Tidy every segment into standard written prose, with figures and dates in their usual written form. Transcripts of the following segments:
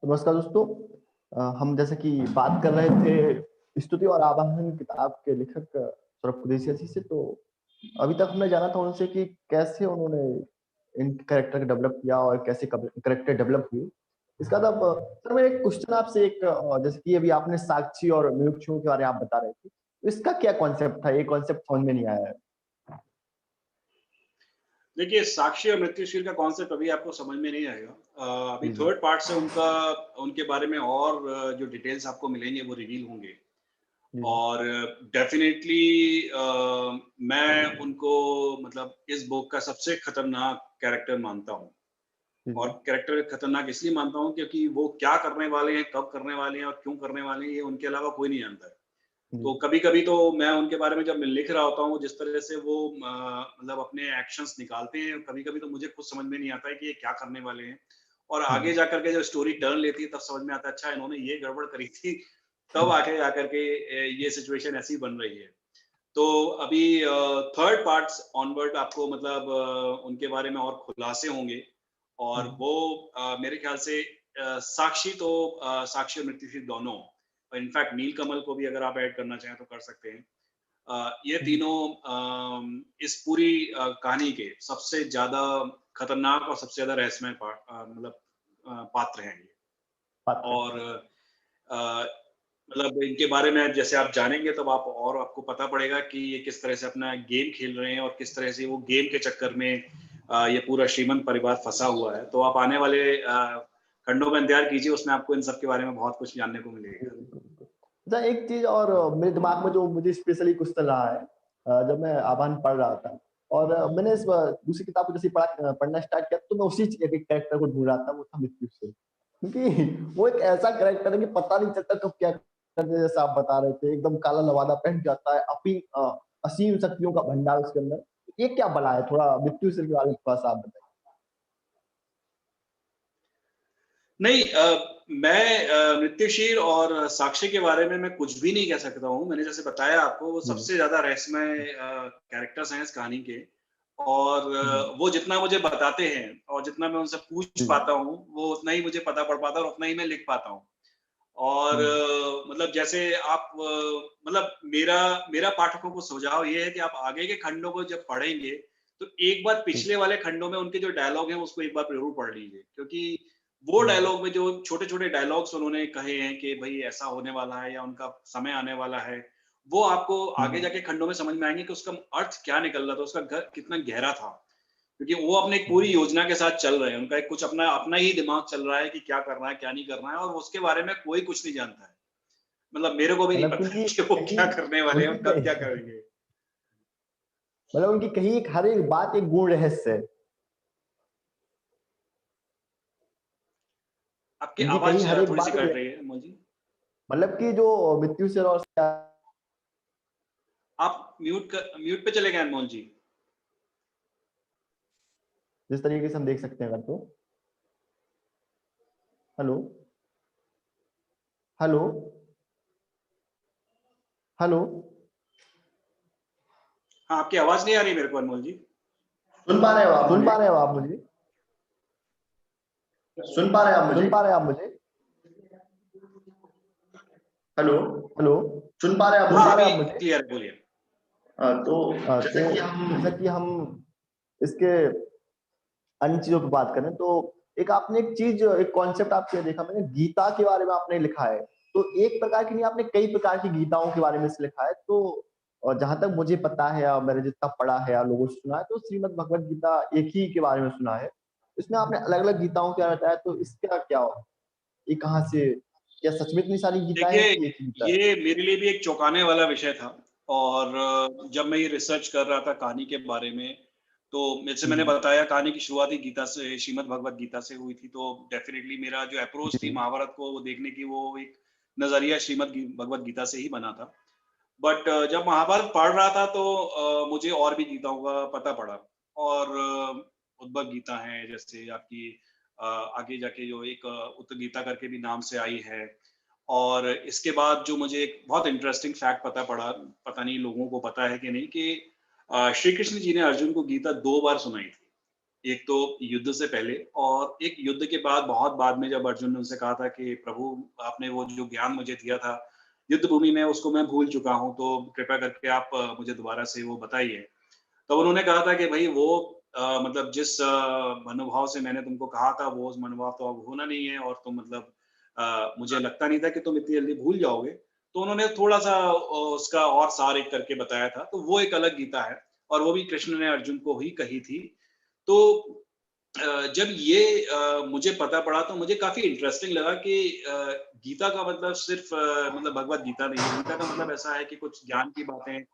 नमस्कार दोस्तों। हम जैसे कि बात कर रहे थे स्तुति और आवाहन किताब के लेखक सौरभ कुरैशी से। तो अभी तक हमने जाना था उनसे कि कैसे उन्होंने इन कैरेक्टर को डेवलप किया और कैसे कैरेक्टर डेवलप हुए। इसका तब सर मैं एक क्वेश्चन आपसे एक जैसे कि अभी आपने साक्षी और निरीक्षकों के बारे में आप बता रहे थे, तो इसका क्या कॉन्सेप्ट था? ये कॉन्सेप्ट समझ में नहीं आया है। देखिए, साक्षी और मृत्युशील का कॉन्सेप्ट अभी आपको समझ में नहीं आएगा। अभी जी जी थर्ड पार्ट से उनके बारे में और जो डिटेल्स आपको मिलेंगे वो रिवील होंगे। जी और डेफिनेटली मैं उनको मतलब इस बुक का सबसे खतरनाक कैरेक्टर मानता हूँ। जी और जी कैरेक्टर खतरनाक इसलिए मानता हूँ क्योंकि वो क्या करने वाले हैं, कब करने वाले हैं और क्यों करने वाले हैं, ये उनके अलावा कोई नहीं जानता है। जी तो कभी-कभी तो मैं उनके बारे में जब मैं लिख रहा होता हूँ, जिस तरह से वो मतलब अपने एक्शंस निकालते हैं, कभी-कभी तो मुझे खुद समझ में नहीं आता है कि ये क्या करने वाले हैं। और आगे जी जाकर के जब स्टोरी टर्न लेती है, तब समझ में आता है, अच्छा इन्होंने ये गड़बड़ करी थी, तब आगे जाकर के ये सिचुएशन ऐसी बन रही है। तो अभी थर्ड पार्ट्स ऑनवर्ड आपको मतलब उनके बारे में और खुलासे होंगे। और वो मेरे ख्याल से साक्षी और मृत्युशील दोनों, और इनफैक्ट नीलकमल को भी अगर आप ऐड करना चाहें तो कर सकते हैं। ये तीनों इस पूरी कहानी के सबसे ज़्यादा खतरनाक और सबसे ज़्यादा रहस्यमय मतलब पात्र हैं ये। पात्र। और अ, मतलब इनके बारे में जैसे आप जानेंगे तब आपको पता पड़ेगा कि ये किस तरह से अपना गेम खेल रहे हैं और किस तरह से वो गेम के चक्कर में ये पूरा श्रीमंत परिवार फंसा हुआ है। तो आप आने वाले खंडों का इंतज़ार कीजिए, उसमें आपको इन सब के बारे में बहुत कुछ जानने को मिलेगा। अच्छा, एक चीज और मेरे दिमाग में जो मुझे स्पेशली क्वेश्चन रहा है, जब मैं आह्वान पढ़ रहा था और मैंने इस दूसरी किताब को जैसे पढ़ना स्टार्ट किया, तो मैं उसी एक कैरेक्टर को ढूंढ रहा था, वो था मृत्यु से। क्योंकि वो एक ऐसा कैरेक्टर है कि पता नहीं चलता कब क्या कर दे। जैसा आप बता रहे थे, एकदम काला लवादा पहन जाता है, असीम शक्तियों का भंडार उसके अंदर। ये क्या बला है? थोड़ा मृत्यु से के बारे में थोड़ा सा आप बताइए। नहीं, मैं मृत्युशील और साक्षी के बारे में मैं कुछ भी नहीं कह सकता हूँ। मैंने जैसे बताया आपको, वो जी सबसे ज़्यादा रहस्यमय कैरेक्टर्स हैं इस कहानी के। और जी वो जितना मुझे बताते हैं और जितना मैं उनसे पूछ जी पाता हूँ, वो उतना ही मुझे पता पड़ पाता है और उतना ही मैं लिख पाता हूँ। और जी मतलब जैसे आप मतलब मेरा मेरा पाठकों को सुझाव ये है कि आप आगे के खंडों को जब पढ़ेंगे, तो एक बार जी पिछले वाले खंडों में उनके जो डायलॉग हैं, उसको एक बार ज़रूर पढ़ लीजिए। क्योंकि वो जी डायलॉग में जो छोटे-छोटे डायलॉग्स उन्होंने कहे हैं कि भई ऐसा होने वाला है या उनका समय आने वाला है, वो आपको आगे जी जाके खंडों में समझ में आएँगे कि उसका अर्थ क्या निकल रहा था, उसका कितना गहरा था। क्योंकि वो अपने एक पूरी योजना के साथ चल रहे हैं, उनका एक कुछ अपना अपना ही दिमाग चल रहा है कि क्या करना है, क्या नहीं करना है, और उसके बारे में कोई कुछ नहीं जानता है। मतलब मेरे को भी नहीं मतलब पता क्योंकि कि वो कहीं क्या करने वाले हैं और उनकी कब क्या कहीं करेंगे। मतलब उनकी कहीं एक हर एक बात एक गूढ़ रहस्य है। आपकी उनकी कहीं आवाज़ हर एक थोड़ी-सी बात कट रही है अमोल जी। मतलब कि जो मृत्यु से और आप म्यूट पे चले गए अनमोल जी। जिस तरीके से हम देख सकते हैं अगर तो। Hello hello hello. हाँ, आपकी आवाज़ नहीं आ रही मेरे को अनमोल जी। सुन पा रहे हो आप मुझे? सुन पा रहे हैं आप सुन मुझे? पा रहे हैं आप मुझे? Hello, hello. सुन पा रहे हैं आप सुन हाँ, पा मुझे? रहे अभी हैं आप मुझे? क्लियर है, बोलिए। तो तो जैसे कि हम जैसा कि हम इसके अन्य चीजों की बात करें, तो एक आपने एक चीज एक कॉन्सेप्ट आपने देखा, मैंने गीता के बारे में आपने लिखा है। तो एक प्रकार की नहीं, आपने कई प्रकार की गीताओं के बारे में से लिखा है। तो और जहां तक मुझे पता है और मैंने जितना पढ़ा है या लोगों से सुना है, तो श्रीमद् भगवत गीता एक ही के बारे में सुना है। इसमें आपने अलग अलग गीताओं के बारे में बताया, तो इसका क्या ये कहाँ से, क्या सच में इतनी सारी गीता है देखिए, कि एक ही गीता है? ये मेरे लिए भी एक चौंकाने वाला विषय था। और जब मैं ये रिसर्च कर रहा था कहानी के बारे में, तो जैसे मैंने जी बताया कहानी की शुरुआत ही गीता से, श्रीमद् भगवत गीता से हुई थी। तो डेफ़िनेटली मेरा जो अप्रोच थी जी महाभारत को वो देखने की, वो एक नज़रिया भगवत गीता से ही बना था। बट जब महाभारत पढ़ रहा था तो मुझे और भी गीताओं का पता पड़ा। और उद्धव गीता है, जैसे आपकी आगे जाके जो एक उत गीता करके भी नाम से आई है। और इसके बाद जो मुझे एक बहुत इंटरेस्टिंग फैक्ट पता पड़ा, पता नहीं लोगों को पता है कि नहीं, कि श्री कृष्ण जी ने अर्जुन को गीता 2 बार सुनाई थी। एक तो युद्ध से पहले और एक युद्ध के बाद, बहुत बाद में, जब अर्जुन ने उनसे कहा था कि प्रभु आपने वो जो ज्ञान मुझे दिया था युद्ध भूमि में, उसको मैं भूल चुका हूँ, तो कृपया करके आप मुझे दोबारा से वो बताइए। तब उन्होंने कहा था कि भई वो मतलब जिस मनोभाव से मैंने तुमको कहा था, वो उस मनोभाव तो अब होना नहीं है, और तुम मतलब मुझे लगता नहीं था कि तुम इतनी जल्दी भूल जाओगे। तो उन्होंने थोड़ा-सा उसका और सार एक करके बताया था, तो वो एक अलग गीता है, और वो भी कृष्ण ने अर्जुन को ही कही थी। तो जब ये मुझे पता पड़ा तो मुझे काफ़ी इंटरेस्टिंग लगा कि गीता का मतलब सिर्फ़ मतलब भगवद गीता नहीं है। गीता का मतलब ऐसा है कि कुछ ज्ञान की बातें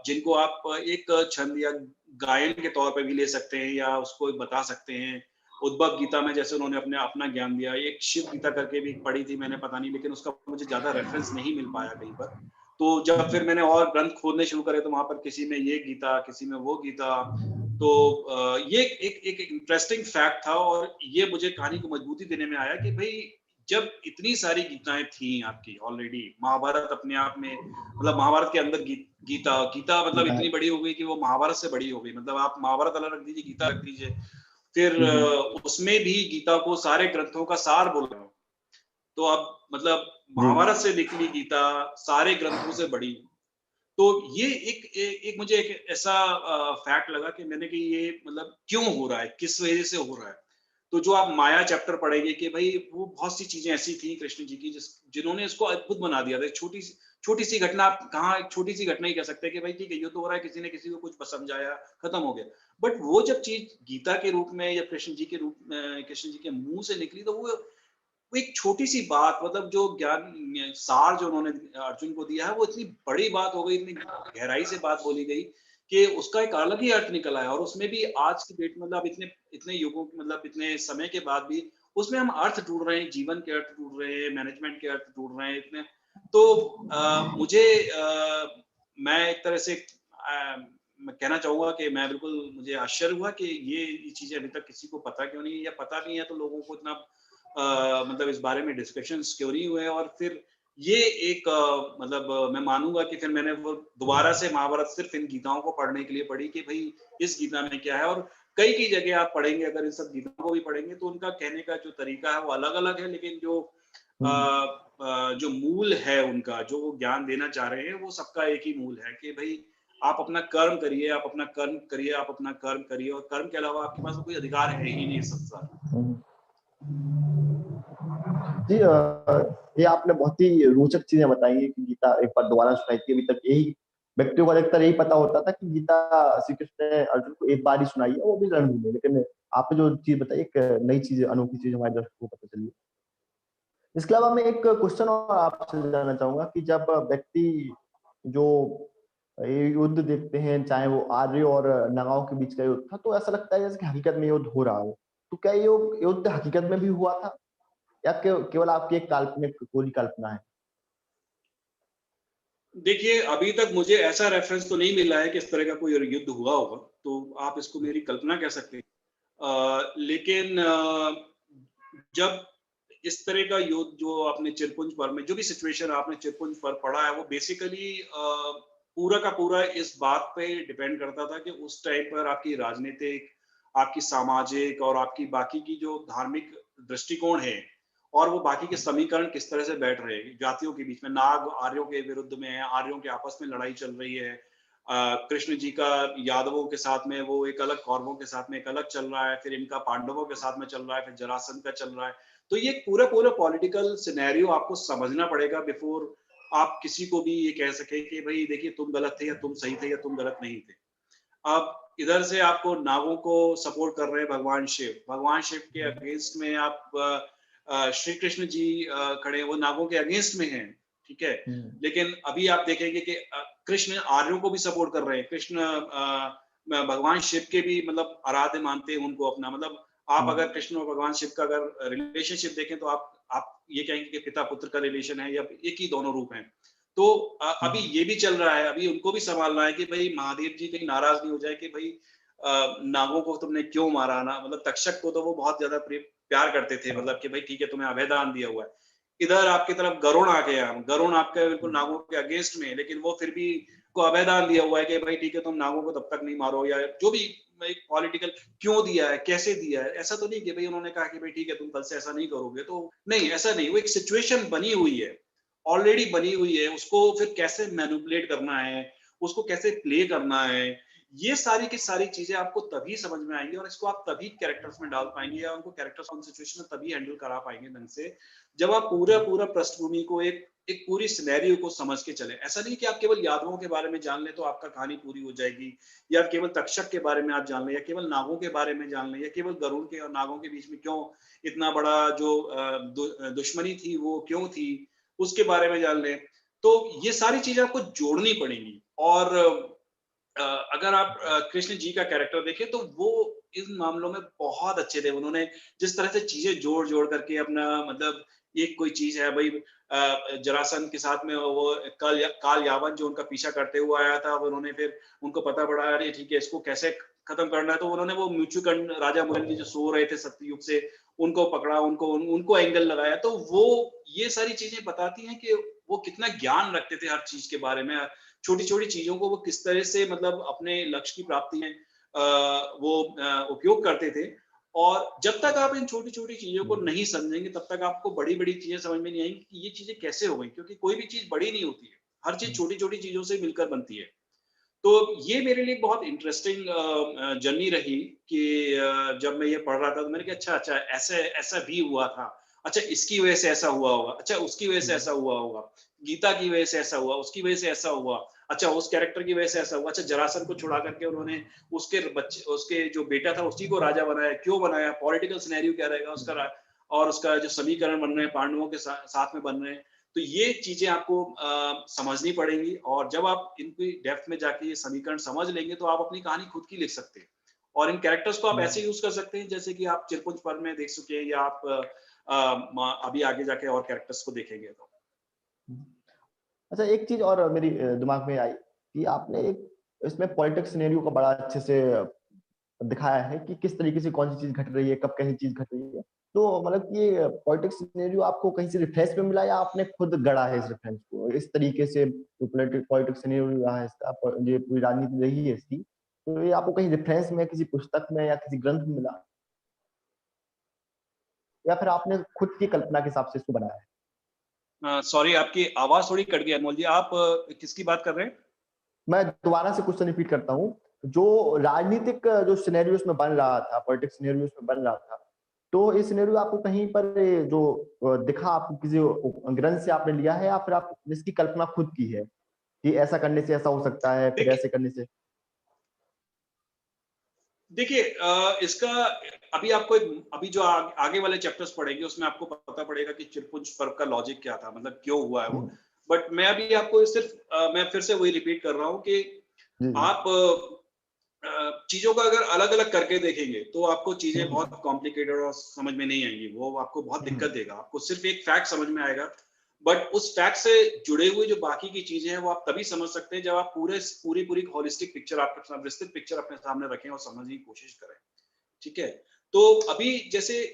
जिनको आप एक छंद या गायन के तौर पे भी ले सकते हैं, या उसको बता सकते हैं। उद्भव गीता में जैसे उन्होंने अपना ज्ञान दिया। एक शिव गीता करके भी पढ़ी थी मैंने, पता नहीं, लेकिन उसका मुझे ज़्यादा रेफ़रेंस नहीं मिल पाया कहीं पर। तो जब फिर मैंने और ग्रंथ खोदने शुरू करे तो वहाँ पर किसी में ये गीता, किसी में वो गीता। तो ये एक इंटरेस्टिंग फैक्ट था, और ये मुझे कहानी को मजबूती देने में आया कि भई जब इतनी सारी गीताएँ थी आपकी ऑलरेडी, महाभारत अपने आप में, मतलब महाभारत के अंदर गीता मतलब गीता है। इतनी बड़ी हो गई कि वो महाभारत से बड़ी हो गई। मतलब आप महाभारत अलग रख दीजिए, गीता रख दीजिए। फिर उसमें भी गीता को सारे ग्रंथों का सार बोल रहा हूँ। तो अब मतलब जी। महाभारत से निकली गीता सारे ग्रंथों से बड़ी। तो ये एक मुझे एक ऐसा फैक्ट लगा कि मैंने कि ये मतलब क्यों हो रहा है, किस वजह से हो रहा है। तो जो आप माया चैप्टर पढ़ेंगे कि भाई वो बहुत सी चीजें ऐसी थी कृष्ण जी की जिन्होंने इसको अद्भुत बना दिया था। छोटी सी घटना, आप कहाँ एक छोटी सी घटना ही कह सकते हैं कि भाई ठीक है, युद्ध हो रहा है, किसी ने किसी को कुछ समझाया, खत्म हो गया। बट वो जब चीज गीता के रूप में या कृष्ण जी के रूप में, कृष्ण जी के मुंह से निकली, तो वो एक छोटी सी बात, मतलब जो ज्ञान सार जो उन्होंने अर्जुन को दिया है, वो इतनी बड़ी बात हो गई, इतनी गहराई से बात बोली गई कि उसका एक अलग ही अर्थ निकल आया। और उसमें भी आज की डेट, मतलब इतने इतने युगों मतलब इतने समय के बाद भी उसमें हम अर्थ ढूंढ रहे हैं, जीवन के अर्थ ढूंढ रहे हैं, मैनेजमेंट के अर्थ ढूंढ रहे हैं इतने। तो मुझे मैं एक तरह से मैं कहना चाहूंगा कि मैं बिल्कुल, मुझे आश्चर्य हुआ कि ये चीजें अभी तक किसी को पता क्यों नहीं है, या पता नहीं है तो लोगों को इतना मतलब इस बारे में डिस्कशंस क्यों नहीं हुए। और फिर ये एक मतलब मैं मानूंगा कि फिर मैंने वो दोबारा से महाभारत सिर्फ इन गीताओं को पढ़ने के लिए पढ़ी कि भाई इस गीता में क्या है। और कई कई जगह आप पढ़ेंगे, अगर इन सब गीताओं को भी पढ़ेंगे, तो उनका कहने का जो तरीका है वो अलग अलग है, लेकिन जो जो मूल है उनका, जो वो ज्ञान देना चाह रहे हैं, वो सबका एक ही मूल है कि भाई आप अपना कर्म करिए, आप अपना कर्म करिए, आप अपना कर्म करिए, और कर्म के अलावा आपके पास कोई अधिकार है ही नहीं इस संसार में। जी, ये आपने बहुत ही रोचक चीजें बताई है कि गीता एक बार दोबारा सुनाई थी। अभी तक यही व्यक्तियों को अधिकतर यही पता होता था कि गीता श्री कृष्ण ने अर्जुन को एक बार ही सुनाई है, वो भी रणभूमि में। लेकिन आपने जो चीज बताई, एक नई चीज, अनोखी चीज हमारे दर्शकों को पता चली। इसके अलावा मैं एक क्वेश्चन और आपसे जानना चाहूंगा कि जब व्यक्ति जो ये युद्ध देखते हैं, चाहे वो आर्य और नगाओं के बीच का युद्ध था, तो ऐसा लगता है जैसे कि हकीकत में युद्ध हो रहा हो। तो क्या ये युद्ध हकीकत में भी हुआ था, या केवल आपकी एक काल्पनिक पूरी कल्पना है? देखिए, अभी तक मुझे ऐसा रेफरेंस तो नहीं मिला है कि इस तरह का कोई युद्ध हुआ होगा, तो आप इसको मेरी कल्पना कह सकते हैं। लेकिन जब इस तरह का युद्ध जो आपने चिरपुंज पर में, जो भी सिचुएशन आपने चिरपुंज पर पढ़ा है, वो बेसिकली पूरा का पूरा इस बात पे डिपेंड करता था कि उस टाइम पर आपकी राजनीतिक, आपकी सामाजिक और आपकी बाकी की जो धार्मिक दृष्टिकोण है, और वो बाकी के समीकरण किस तरह से बैठ रहे हैं। जातियों के बीच में नाग आर्यों के विरुद्ध में है, आर्यों के आपस में लड़ाई चल रही है। कृष्ण जी का यादवों के साथ में वो एक अलग, कौरवों के साथ में एक अलग चल रहा है, फिर इनका पांडवों के साथ में चल रहा है, फिर जरासंध का चल रहा है। तो ये पूरा पूरा पॉलिटिकल सिनेरियो आपको समझना पड़ेगा बिफोर आप किसी को भी ये कह सके कि भाई देखिए तुम गलत थे, या तुम सही थे, या तुम गलत नहीं थे। अब इधर से आपको नागों को सपोर्ट कर रहे हैं भगवान शिव के अगेंस्ट में आप श्री कृष्ण जी खड़े, वो नागों के अगेंस्ट में हैं, ठीक है। लेकिन अभी आप देखेंगे कि कृष्ण आर्यों को भी सपोर्ट कर रहे हैं। कृष्ण भगवान शिव के भी मतलब आराध्य मानते हैं उनको अपना। मतलब आप अगर कृष्ण और भगवान शिव का अगर रिलेशनशिप देखें तो आप ये कहेंगे कि पिता पुत्र का रिलेशन है, या एक ही दोनों रूप हैं। तो अभी ये भी चल रहा है, अभी उनको भी संभालना है कि भाई महादेव जी कहीं नाराज नहीं हो जाए कि भाई नागों को तुमने क्यों मारा ना। मतलब तक्षक को तो वो बहुत ज्यादा प्यार करते थे, मतलब कि भाई ठीक है तुम्हें अभयदान दिया हुआ है। इधर आपकी तरफ गरुण आ गया, गरुण आपके बिल्कुल नागों के अगेंस्ट में, लेकिन वो फिर भी को अभयदान दिया हुआ है कि भाई ठीक है तुम नागों को तब तक नहीं मारो, या जो भी एक पॉलिटिकल क्यों दिया है, कैसे दिया है, ऐसा तो नहीं कि भाई उन्होंने कहा कि भाई ठीक है तुम कल से ऐसा नहीं करोगे, तो नहीं, ऐसा नहीं, वो एक सिचुएशन बनी हुई है, ऑलरेडी बनी हुई है, उसको फिर कैसे मैनिपुलेट करना है, उसको कैसे प्ले करना है, ये सारी की सारी चीजें आपको तभी समझ में आएंगी और इसको आप तभी कैरेक्टर्स में डाल पाएंगे या उनको कैरेक्टर्स ऑन सिचुएशन में तभी हैंडल करा पाएंगे ढंग से, जब आप पूरा पूरा पृष्ठभूमि को एक एक पूरी सिनेरियो को समझ के चले। ऐसा नहीं कि आप केवल यादवों के बारे में जान लें तो आपका कहानी पूरी हो जाएगी, या केवल तक्षक के बारे में आप जान लें, या केवल नागों के बारे में जान लें, या केवल गरुड़ के और नागों के बीच में क्यों इतना बड़ा जो दुश्मनी थी वो क्यों थी, उसके बारे में जान लें। तो ये सारी चीजें आपको जोड़नी पड़ेंगी। और अगर आप कृष्ण जी का कैरेक्टर देखें तो वो इन मामलों में बहुत अच्छे थे। उन्होंने जिस तरह से चीजें जोड़ जोड़ करके अपना, मतलब एक कोई चीज है भाई, जरासंध के साथ में वो काल यावन जो उनका पीछा करते हुए आया था, उन्होंने फिर उनको पता पड़ा अरे ठीक है इसको कैसे खत्म करना है, तो उन्होंने वो म्यूचुकंड राजा मुरली जो सो रहे थे सत्ययुग से, उनको पकड़ा, उनको एंगल लगाया। तो वो ये सारी चीजें बताती हैं कि वो कितना ज्ञान रखते थे हर चीज के बारे में, छोटी छोटी चीजों को वो किस तरह से मतलब अपने लक्ष्य की प्राप्ति में वो उपयोग करते थे। और जब तक आप इन छोटी छोटी चीजों को नहीं समझेंगे तब तक आपको बड़ी बड़ी चीजें समझ में नहीं आएंगी कि ये चीजें कैसे हो गई, क्योंकि कोई भी चीज बड़ी नहीं होती है, हर चीज छोटी छोटी चीजों से मिलकर बनती है। तो ये मेरे लिए बहुत इंटरेस्टिंग जर्नी रही कि जब मैं ये पढ़ रहा था तो मैंने कहा अच्छा अच्छा ऐसे ऐसा भी हुआ था, अच्छा इसकी वजह से ऐसा हुआ होगा, अच्छा उसकी वजह से ऐसा हुआ होगा, गीता की वजह से ऐसा हुआ, उसकी वजह से ऐसा हुआ, अच्छा उस कैरेक्टर की वजह से ऐसा हुआ, अच्छा जरासंध को छुड़ा करके उन्होंने उसके बच्चे, उसके जो बेटा था उसी को राजा बनाया, क्यों बनाया, पॉलिटिकल सिनेरियो क्या रहेगा उसका, और उसका जो समीकरण बन रहे हैं पांडवों के साथ में बन रहे हैं। तो ये चीजें आपको समझनी पड़ेंगी, और जब आप इनकी डेप्थ में जाके ये समीकरण समझ लेंगे तो आप अपनी कहानी खुद की लिख सकते हैं। और इन कैरेक्टर्स को आप ऐसे यूज कर सकते हैं जैसे कि आप चिरपुंज पर्व में देख चुके हैं, या आप अभी आगे जाके और कैरेक्टर्स को देखेंगे तो। अच्छा, एक चीज और मेरी दिमाग में आई कि आपने एक इसमें पॉलिटिक्स सिनेरियो का बड़ा अच्छे से दिखाया है कि किस तरीके से कौन सी चीज घट रही है, कब कैसी चीज घट रही है। तो मतलब ये पॉलिटिक्स सिनेरियो आपको कहीं से रेफरेंस में मिला या आपने खुद गढ़ा है इस रेफरेंस को, इस तरीके से जो पॉलिटिक्स सिनेरियो रहा है इसका, ये पूरी राजनीति रही है इसकी, तो ये आपको कहीं रेफरेंस में, किसी पुस्तक में या किसी ग्रंथ में मिला, या फिर आपने खुद की कल्पना के हिसाब से इसको बनाया है? सॉरी आपकी आवाज थोड़ी कट गई अनमोल जी, आप किसकी बात कर रहे हैं? मैं दोबारा से क्वेश्चन रिपीट करता हूँ। जो राजनीतिक जो सिनेरियोस में बन रहा था, पॉलिटिक्स सिनेरियोस में बन रहा था, तो ये सिनेरियो आपको कहीं पर जो दिखा, आपको किसी ग्रंथ से आपने लिया है या फिर आप इसकी कल्पना खुद की है कि ऐसा करने से ऐसा हो सकता है, फिर ऐसे करने से? देखिए इसका अभी आपको अभी जो आगे वाले चैप्टर्स पढ़ेंगे उसमें आपको पता पड़ेगा कि चिरपुंज पर्व का लॉजिक क्या था, मतलब क्यों हुआ है वो। बट मैं अभी आपको सिर्फ मैं फिर से वही रिपीट कर रहा हूँ कि आप चीजों को अगर अलग अलग करके देखेंगे तो आपको चीजें बहुत कॉम्प्लिकेटेड और समझ में नहीं आएंगी, वो आपको बहुत दिक्कत देगा। आपको सिर्फ एक फैक्ट समझ में आएगा, बट उस फैक्ट से जुड़े हुए जो बाकी की चीजें हैं वो आप तभी समझ सकते हैं जब आप पूरी होलिस्टिक पिक्चर, आपके सामने विस्तृत पिक्चर अपने सामने रखें और समझने की कोशिश करें। ठीक है, तो अभी जैसे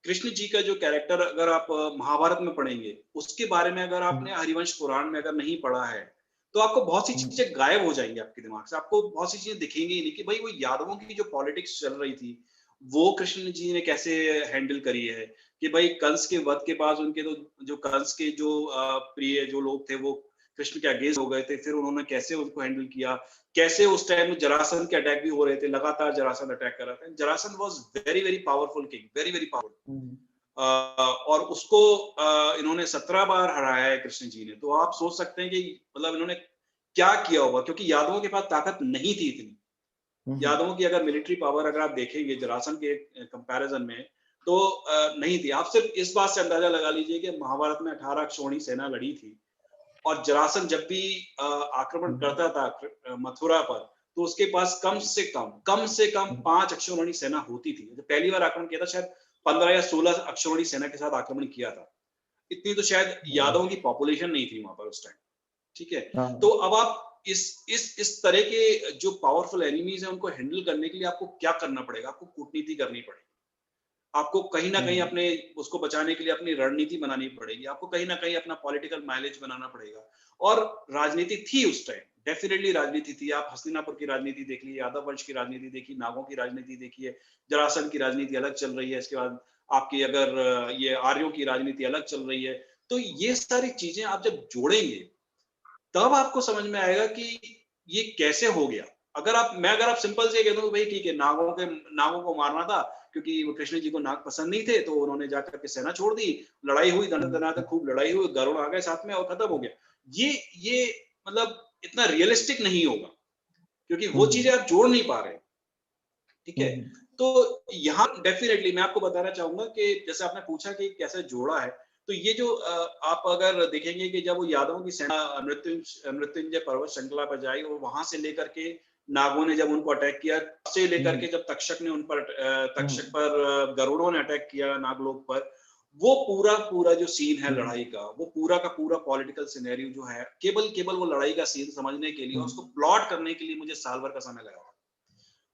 कृष्ण जी का जो कैरेक्टर अगर आप महाभारत में पढ़ेंगे, उसके बारे में अगर आपने हरिवंश पुराण में अगर नहीं पढ़ा है तो आपको बहुत सी चीजें गायब हो जाएंगी आपके दिमाग से, आपको बहुत सी चीजें दिखेंगी ही नहीं कि भाई वो यादवों की जो पॉलिटिक्स चल रही थी वो कृष्ण जी ने कैसे हैंडल करी है, कि भाई कंस के वध के बाद उनके तो जो कंस के जो प्रिय जो लोग थे वो कृष्ण के अगेंस्ट हो गए थे, फिर उन्होंने कैसे उनको हैंडल किया, कैसे उस टाइम में जरासंध के अटैक भी हो रहे थे, लगातार जरासंध अटैक कर रहा था। Jarasandh was very very powerful king, very very powerful, और उसको इन्होंने 17 बार हराया है कृष्ण जी ने। तो आप सोच सकते हैं कि मतलब इन्होंने क्या किया होगा, क्योंकि यादवों के पास ताकत नहीं थी इतनी। यादवों की अगर मिलिट्री पावर अगर आप देखेंगे जरासंध के कंपैरिजन में तो नहीं थी। आप सिर्फ इस बात से अंदाजा लगा लीजिए कि महाभारत में 18 अक्षौहिणी सेना लड़ी थी, और जरासंध जब भी आक्रमण करता था मथुरा पर तो उसके पास कम से कम 5 अक्षौहिणी सेना होती थी। जब पहली बार आक्रमण किया था शायद 15 या 16 अक्षौहिणी सेना के साथ आक्रमण किया था, इतनी तो शायद यादवों की पॉपुलेशन नहीं थी वहां पर उस टाइम। ठीक है, तो अब आप इस तरह के जो पावरफुल एनिमीज हैं उनको हैंडल करने के लिए आपको क्या करना पड़ेगा, आपको कूटनीति करनी पड़ेगी, आपको कहीं ना कहीं अपने उसको बचाने के लिए अपनी रणनीति बनानी पड़ेगी, आपको कहीं ना कहीं अपना पॉलिटिकल माइलेज बनाना पड़ेगा। और राजनीति थी उस टाइम, डेफिनेटली राजनीति थी। आप हस्तिनापुर की राजनीति देख लीजिए, यादव वंश की राजनीति देखिए, नागों की राजनीति देखिए, जरासंध की राजनीति अलग चल रही है। इसके बाद आपकी अगर ये आर्यों की राजनीति अलग चल रही है। तो ये सारी चीजें आप जब जोड़ेंगे, तब आपको समझ में आएगा कि ये कैसे हो गया। अगर आप सिंपल से कह दूं भाई ठीक है, नागों को मारना था क्योंकि वो कृष्ण जी को नाग पसंद नहीं थे, तो उन्होंने जाकर के सेना छोड़ दी, लड़ाई हुई, दनादन खूब लड़ाई हुई, गरुड़ आ गए साथ में और खत्म हो गया। ये मतलब इतना रियलिस्टिक नहीं होगा, क्योंकि वो चीजें आप जोड़ नहीं पा रहे। ठीक है, तो यहाँ डेफिनेटली मैं आपको बताना चाहूंगा कि जैसे आपने पूछा कि कैसे जोड़ा है, तो ये जो आप अगर देखेंगे कि जब वो यादवों की सेना मृत्युंजय पर्वत श्रृंखला पर जाई, और वहां से लेकर के नागों ने जब उनको अटैक किया, से लेकर के जब तक्षक ने उन पर तक्षक पर गरुड़ों ने अटैक किया नागलोक पर, वो पूरा जो सीन है लड़ाई का, वो पूरा का पूरा पॉलिटिकल सिनेरियो जो है, केवल वो लड़ाई का सीन समझने के लिए, उसको प्लॉट करने के लिए मुझे साल भर का समय लगा।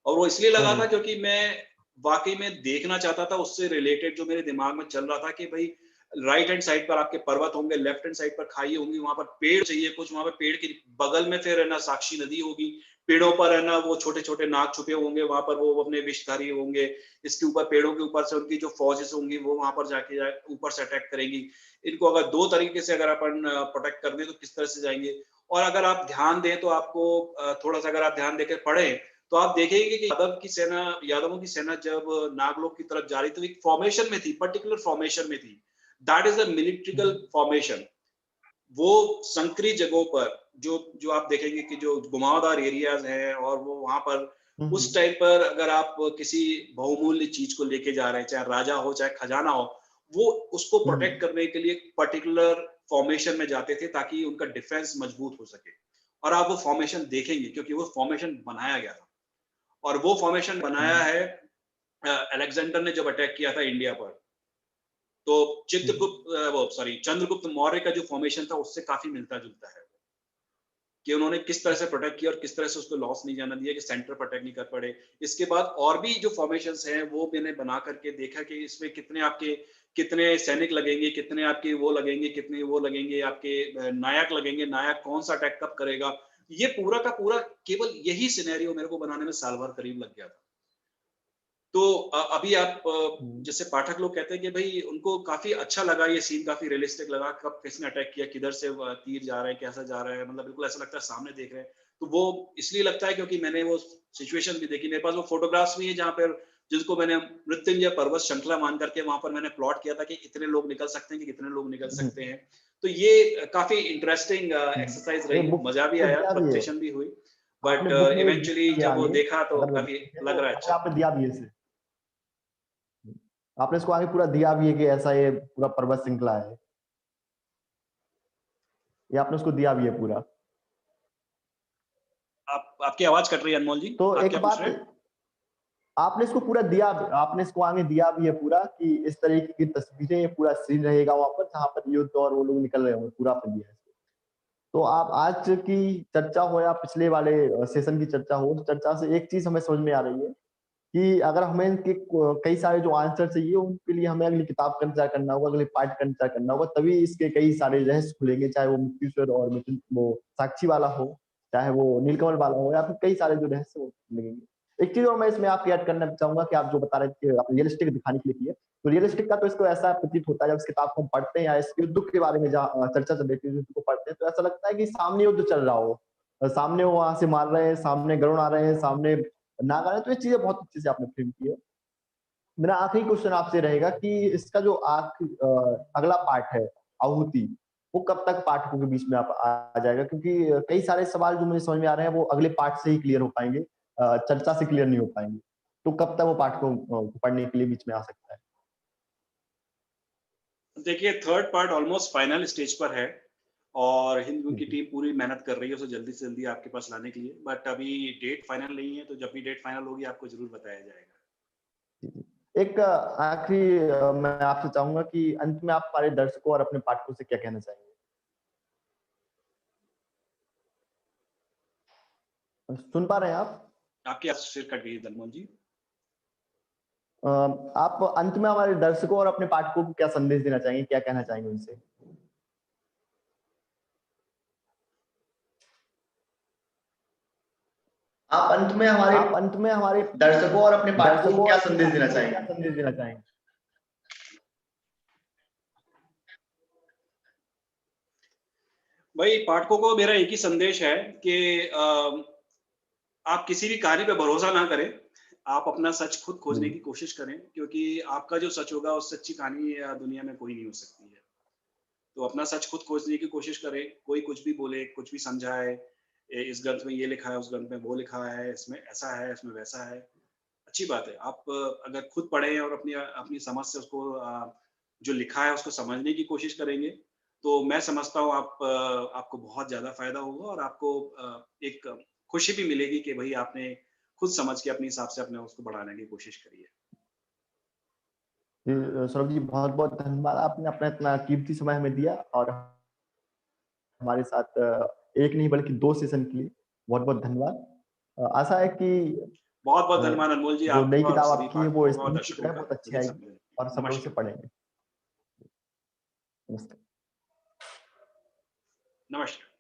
और वो इसलिए लगा था क्योंकि मैं वाकई में देखना चाहता था, उससे रिलेटेड जो मेरे दिमाग में चल रहा था कि भाई राइट हैंड साइड पर आपके पर्वत होंगे, लेफ्ट हैंड साइड पर खाई होंगी, वहां पर पेड़ चाहिए कुछ, वहां पर पेड़ के बगल में फिर है ना साक्षी नदी होगी, पेड़ों पर है ना वो छोटे छोटे नाग छुपे होंगे, वहां पर वो अपने विषधारी होंगे, इसके ऊपर पेड़ों के ऊपर से उनकी जो फौजेस होंगी वो वहां पर जाके ऊपर से अटैक करेंगी। इनको अगर दो तरीके से अगर अपन प्रोटेक्ट कर दें तो किस तरह से जाएंगे। और अगर आप ध्यान दें तो आपको थोड़ा सा अगर आप ध्यान देकर पढ़ें तो आप देखेंगे कि यादवों की सेना जब नागलोक की तरफ जा रही तो एक फॉर्मेशन में थी, पर्टिकुलर फॉर्मेशन में थी। That is a military formation. वो संकरी जगहों पर जो जो आप देखेंगे कि जो घुमावदार एरियाज हैं, और वो वहां पर उस टाइम पर अगर आप किसी बहुमूल्य चीज को लेके जा रहे हैं, चाहे राजा हो चाहे खजाना हो, वो उसको प्रोटेक्ट करने के लिए पर्टिकुलर फॉर्मेशन में जाते थे ताकि उनका डिफेंस मजबूत हो सके। और आप वो फॉर्मेशन देखेंगे क्योंकि वो फॉर्मेशन बनाया गया था, और वो फॉर्मेशन बनाया है अलेक्जेंडर ने जब अटैक किया था इंडिया पर। तो चंद्रगुप्त मौर्य का जो फॉर्मेशन था उससे काफी मिलता जुलता है, कि उन्होंने किस तरह से प्रोटेक्ट किया और किस तरह से उसको लॉस नहीं जाना दिया कि सेंटर पर अटैक नहीं कर पड़े। इसके बाद और भी जो फॉर्मेशंस हैं वो मैंने बना करके देखा कि इसमें कितने सैनिक लगेंगे, कितने आपके वो लगेंगे, कितने वो लगेंगे आपके नायक लगेंगे, नायक कौन सा अटैक कब करेगा। ये पूरा का पूरा केवल यही सिनेरियो मेरे को बनाने में साल भर करीब लग गया था। तो अभी आप जैसे पाठक लोग कहते हैं कि भाई उनको काफी अच्छा लगा, ये सीन काफी रियलिस्टिक लगा, कब किसने अटैक किया, किधर से तीर जा रहा है, कैसा जा रहा है, मतलब बिल्कुल ऐसा लगता है सामने देख रहे हैं। तो वो इसलिए लगता है क्योंकि मैंने वो सिचुएशन भी देखी, मेरे पास वो फोटोग्राफ्स भी है जहाँ पर जिसको मैंने मृत्युंजय पर्वत श्रृंखला मान करके वहां पर मैंने प्लॉट किया था कि इतने लोग निकल सकते हैं कि कितने लोग निकल सकते हैं। तो ये काफी इंटरेस्टिंग एक्सरसाइज ये रही, बुक मजा भी आया, दिया भी है, फ्रस्ट्रेशन भी हुई, आपने बट बुक में एक इवेंचुअली दिया जब वो आगे, देखा तो अगर काफी देखें लग तो रहा है आगे अच्छा। आपने दिया भी है इसे, आपने इसको आगे पूरा दिया भी है कि ऐसा ये पूरा पर्वत श्रृंखला है, ये आपने उसको दिया भी है पूरा। आपकी आवाज कट रही है अनमोल जी, तो आप एक क्या पूछ बात, रहे हैं? आपने इसको पूरा दिया, आपने इसको आगे दिया भी है पूरा कि इस तरीके की तस्वीरें, पूरा सीन रहेगा वहां पर जहां पर युद्ध और वो लोग निकल रहे होंगे, पूरा आपने दिया है। तो आप आज की चर्चा हो या पिछले वाले सेशन की चर्चा हो, तो चर्चा से एक चीज हमें समझ में आ रही है कि अगर हमें इनके कई सारे जो आंसर चाहिए उनके लिए हमें अगली किताब का इंतजार करना होगा, अगले पार्ट का इंतजार करना होगा, तभी इसके कई सारे रहस्य खुलेंगे, चाहे वो मुक्तेश्वर और वो साक्षी वाला हो, चाहे वो नीलकमल वाला हो, या फिर कई सारे जो रहस्य वो मिलेंगे। एक चीज और मैं इसमें आपकी ऐड करना चाहूंगा कि आप जो बता रहे थे आप रियलिस्टिक दिखाने के लिए किए, तो रियलिस्टिक का तो इसको ऐसा प्रतीत होता है जब इस किताब को हम पढ़ते हैं या इसके युद्ध के बारे में जहाँ चर्चा चल रही थी युद्ध को पढ़ते हैं, तो ऐसा लगता है कि सामने युद्ध चल रहा हो, सामने वो वहां से मार रहे हैं, सामने गरुड़ आ रहे हैं, सामने नाग आ रहे हैं। तो ये चीजें बहुत अच्छे से आपने फ्रेम की है। मेरा आखिरी क्वेश्चन आपसे रहेगा कि इसका जो अगला पार्ट है आहुति, वो कब तक पाठकों के बीच में आप आ जाएगा, क्योंकि कई सारे सवाल जो मुझे समझ में आ रहे हैं वो अगले पार्ट से ही क्लियर हो पाएंगे, चर्चा से क्लियर नहीं हो पाएंगे। तो कब तक वो पाठकों को पढ़ने के लिए बीच में आ सकता है? देखिए third part almost final stage पर है, और हिंदू की टीम पूरी मेहनत कर रही है उसे जल्दी से जल्दी आपके पास लाने के लिए, बट अभी डेट फाइनल नहीं है, तो जब भी डेट फाइनल होगी आपको जरूर बताया जाएगा। एक आखिरी मैं आपसे चाहूंगा कि अंत में आप हमारे दर्शकों और अपने पाठकों से क्या कहना चाहेंगे? सुन पा रहे हैं आप? आपकी आवाज फिर कट गई अनमोल जी। आप अंत में हमारे दर्शकों और अपने पाठकों को क्या संदेश देना चाहेंगे, क्या कहना चाहेंगे उनसे? आप अंत में हमारे दर्शकों और अपने पाठकों को क्या संदेश देना चाहेंगे? भाई पाठकों को मेरा एक ही संदेश है कि आप किसी भी कहानी पे भरोसा ना करें। आप अपना सच खुद खोजने की कोशिश करें, क्योंकि आपका जो सच होगा उस सच्ची कहानी दुनिया में कोई नहीं हो सकती है। तो अपना सच खुद खोजने की कोशिश करें। कोई कुछ भी बोले, कुछ भी समझाए, इस ग्रंथ में ये लिखा है, उस ग्रंथ में वो लिखा है, इसमें ऐसा है, इसमें वैसा है। अच्छी बात है। आप अगर खुद पढ़ें और अपनी अपनी समझ से उसको जो लिखा है उसको समझने की कोशिश करेंगे, तो मैं समझता हूँ आपको बहुत ज़्यादा फ़ायदा होगा और आपको एक खुशी भी मिलेगी कि भई आपने खुद समझ के अपने हिसाब से अपने उसको बढ़ाने की कोशिश करी है। जी, सौरभ जी बहुत-बहुत धन्यवाद, आपने अपना इतना कीमती समय हमें दिया और हमारे साथ एक नहीं बल्कि 2 सेशन किए। बहुत-बहुत धन्यवाद। आशा है कि बहुत-बहुत अ, धन्यवाद अनमोल जी, जो नई आपका और किताब सभी आपकी है वो पाठकों का और इस दर्शकों तरह का। बहुत अच्छी यही आएगी सब। और सब लोग इसे नमस्कार। पढ़ेंगे। नमस्कार। नमस्कार।